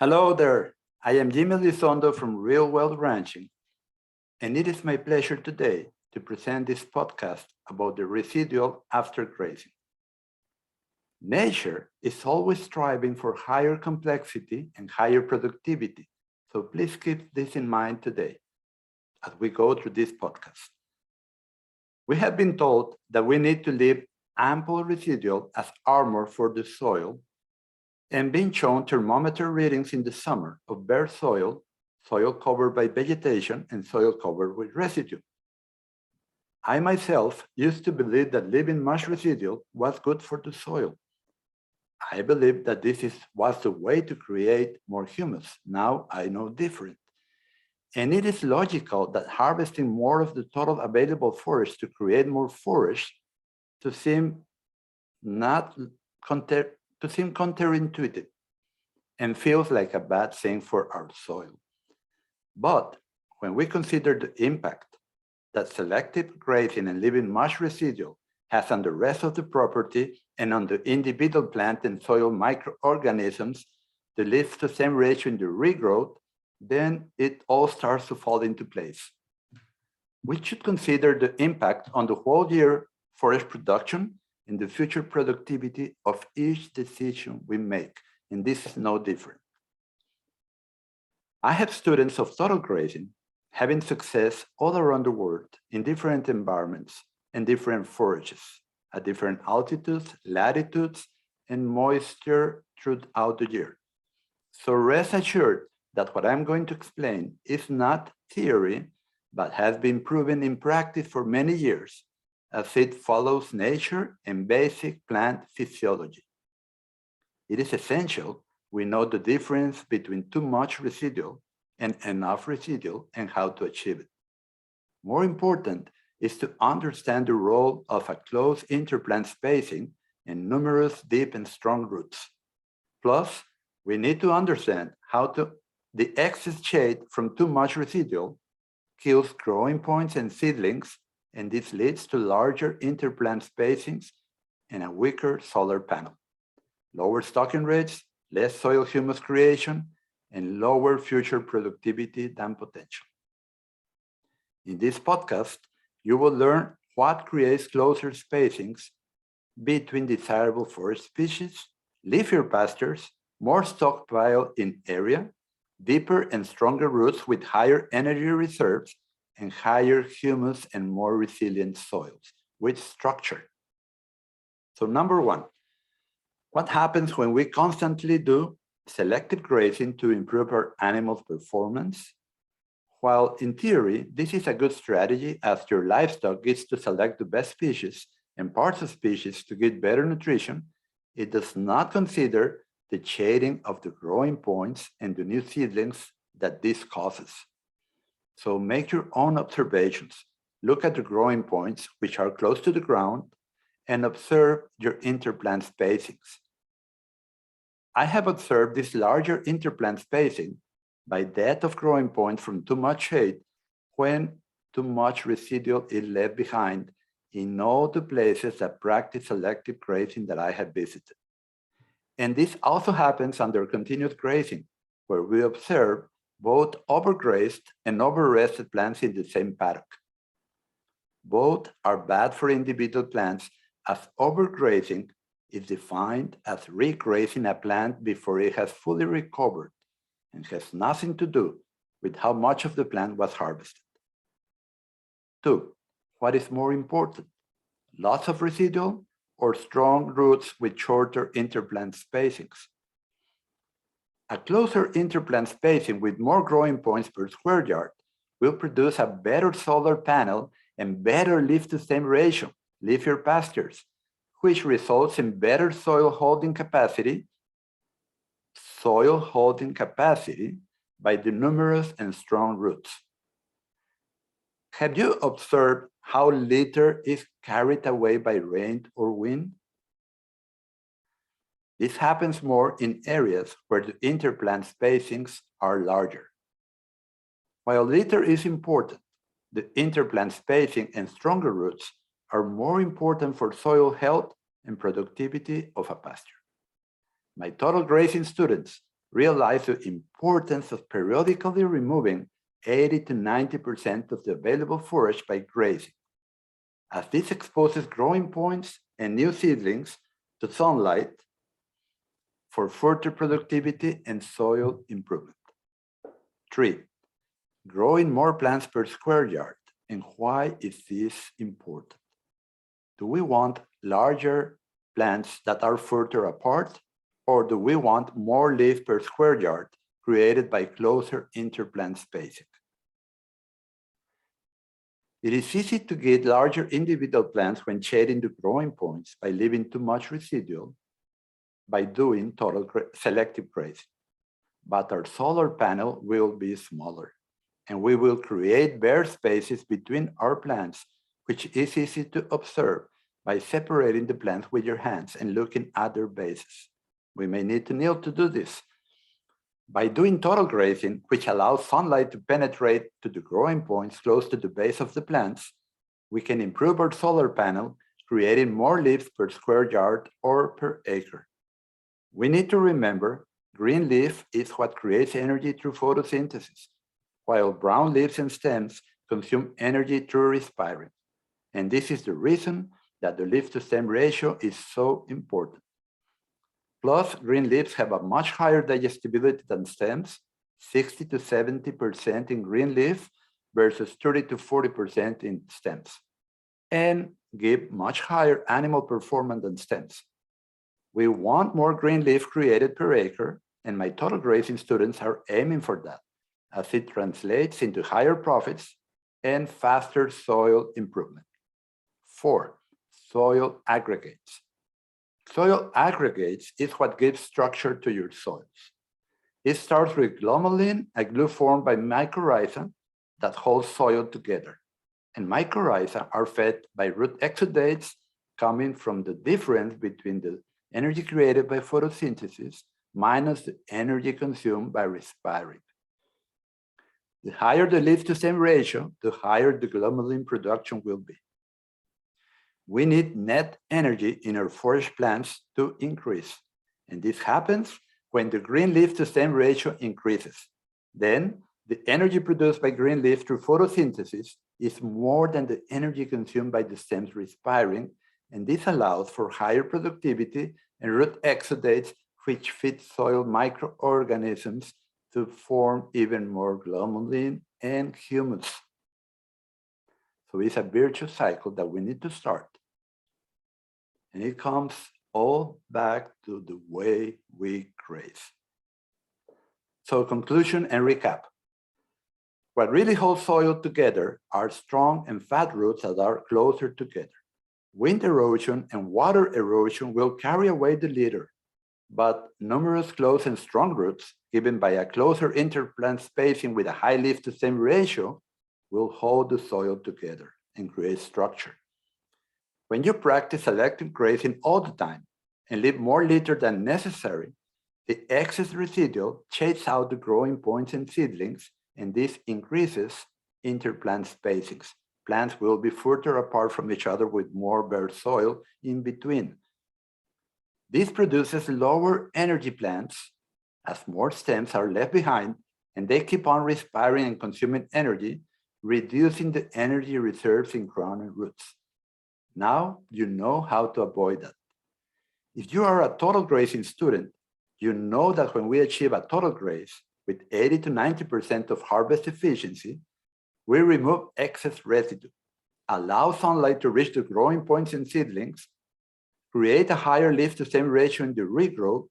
Hello there, I am Jaime Elizondo from Real World Ranching, and it is my pleasure today to present this podcast about the residual after grazing. Nature is always striving for higher complexity and higher productivity, so please keep this in mind today as we go through this podcast. We have been told that we need to leave ample residual as armor for the soil and been shown thermometer readings in the summer of bare soil, soil covered by vegetation, and soil covered with residue. I myself used to believe that leaving much residual was good for the soil. I believed that was the way to create more humus. Now I know different. And it is logical that harvesting more of the total available forage to create more forage to seem counterintuitive and feels like a bad thing for our soil. But when we consider the impact that selective grazing and leaving much residual has on the rest of the property and on the individual plant and soil microorganisms that leads to the same ratio in the regrowth, then it all starts to fall into place. We should consider the impact on the whole year forest production and the future productivity of each decision we make, and this is no different. I have students of total grazing having success all around the world in different environments and different forages at different altitudes, latitudes, and moisture throughout the year. So rest assured that what I'm going to explain is not theory, but has been proven in practice for many years as it follows nature and basic plant physiology. It is essential we know the difference between too much residual and enough residual and how to achieve it. More important is to understand the role of a close interplant spacing and numerous deep and strong roots. Plus, we need to understand how the excess shade from too much residual kills growing points and seedlings, and this leads to larger interplant spacings and a weaker solar panel, lower stocking rates, less soil humus creation, and lower future productivity than potential. In this podcast, you will learn what creates closer spacings between desirable forest species, leafier pastures, more stockpile in area, deeper and stronger roots with higher energy reserves, and higher humus and more resilient soils with structure. So number one, what happens when we constantly do selective grazing to improve our animals' performance? While in theory, this is a good strategy as your livestock gets to select the best species and parts of species to get better nutrition, it does not consider the shading of the growing points and the new seedlings that this causes. So make your own observations. Look at the growing points, which are close to the ground, and observe your interplant spacings. I have observed this larger interplant spacing by death of growing points from too much shade when too much residual is left behind in all the places that practice selective grazing that I have visited. And this also happens under continuous grazing, where we observe both overgrazed and overrested plants in the same paddock. Both are bad for individual plants, as overgrazing is defined as regrazing a plant before it has fully recovered and has nothing to do with how much of the plant was harvested. 2. What is more important? Lots of residual or strong roots with shorter interplant spacings? A closer interplant spacing with more growing points per square yard will produce a better solar panel and better leaf-to-stem ratio, leafier pastures, which results in better soil holding capacity by the numerous and strong roots. Have you observed how litter is carried away by rain or wind? This happens more in areas where the interplant spacings are larger. While litter is important, the interplant spacing and stronger roots are more important for soil health and productivity of a pasture. My total grazing students realize the importance of periodically removing 80 to 90% of the available forage by grazing, as this exposes growing points and new seedlings to sunlight for further productivity and soil improvement. 3, growing more plants per square yard. And why is this important? Do we want larger plants that are further apart, or do we want more leaf per square yard created by closer interplant spacing? It is easy to get larger individual plants when shading the growing points by leaving too much residual by doing total selective grazing. But our solar panel will be smaller, and we will create bare spaces between our plants, which is easy to observe by separating the plants with your hands and looking at their bases. We may need to kneel to do this. By doing total grazing, which allows sunlight to penetrate to the growing points close to the base of the plants, we can improve our solar panel, creating more leaves per square yard or per acre. We need to remember, green leaf is what creates energy through photosynthesis, while brown leaves and stems consume energy through respiring. And this is the reason that the leaf-to-stem ratio is so important. Plus, green leaves have a much higher digestibility than stems, 60 to 70% in green leaf versus 30 to 40% in stems, and give much higher animal performance than stems. We want more green leaf created per acre, and my total grazing students are aiming for that, as it translates into higher profits and faster soil improvement. 4, soil aggregates. Soil aggregates is what gives structure to your soils. It starts with glomalin, a glue formed by mycorrhiza that holds soil together. And mycorrhiza are fed by root exudates coming from the difference between the energy created by photosynthesis minus the energy consumed by respiring. The higher the leaf-to-stem ratio, the higher the glomalin production will be. We need net energy in our forage plants to increase. And this happens when the green leaf-to-stem ratio increases. Then the energy produced by green leaf through photosynthesis is more than the energy consumed by the stems respiring, and this allows for higher productivity and root exudates, which feed soil microorganisms to form even more glomalin and humus. So it's a virtuous cycle that we need to start. And it comes all back to the way we graze. So conclusion and recap. What really holds soil together are strong and fat roots that are closer together. Wind erosion and water erosion will carry away the litter, but numerous close and strong roots, given by a closer interplant spacing with a high leaf-to-stem ratio, will hold the soil together and create structure. When you practice selective grazing all the time and leave more litter than necessary, the excess residual shades out the growing points and seedlings, and this increases interplant spacings. Plants will be further apart from each other with more bare soil in between. This produces lower energy plants as more stems are left behind and they keep on respiring and consuming energy, reducing the energy reserves in crown and roots. Now you know how to avoid that. If you are a total grazing student, you know that when we achieve a total graze with 80 to 90% of harvest efficiency, we remove excess residue, allow sunlight to reach the growing points and seedlings, create a higher leaf-to-stem ratio in the regrowth,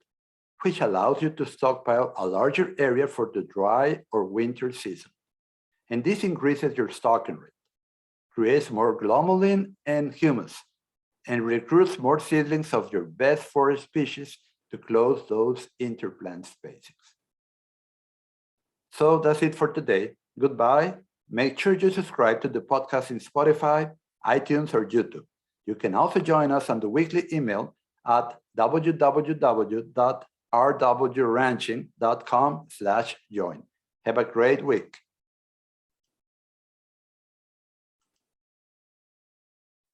which allows you to stockpile a larger area for the dry or winter season. And this increases your stocking rate, creates more glomalin and humus, and recruits more seedlings of your best forage species to close those interplant spacings. So that's it for today. Goodbye. Make sure you subscribe to the podcast in Spotify, iTunes, or YouTube. You can also join us on the weekly email at www.rwranching.com/join. Have a great week.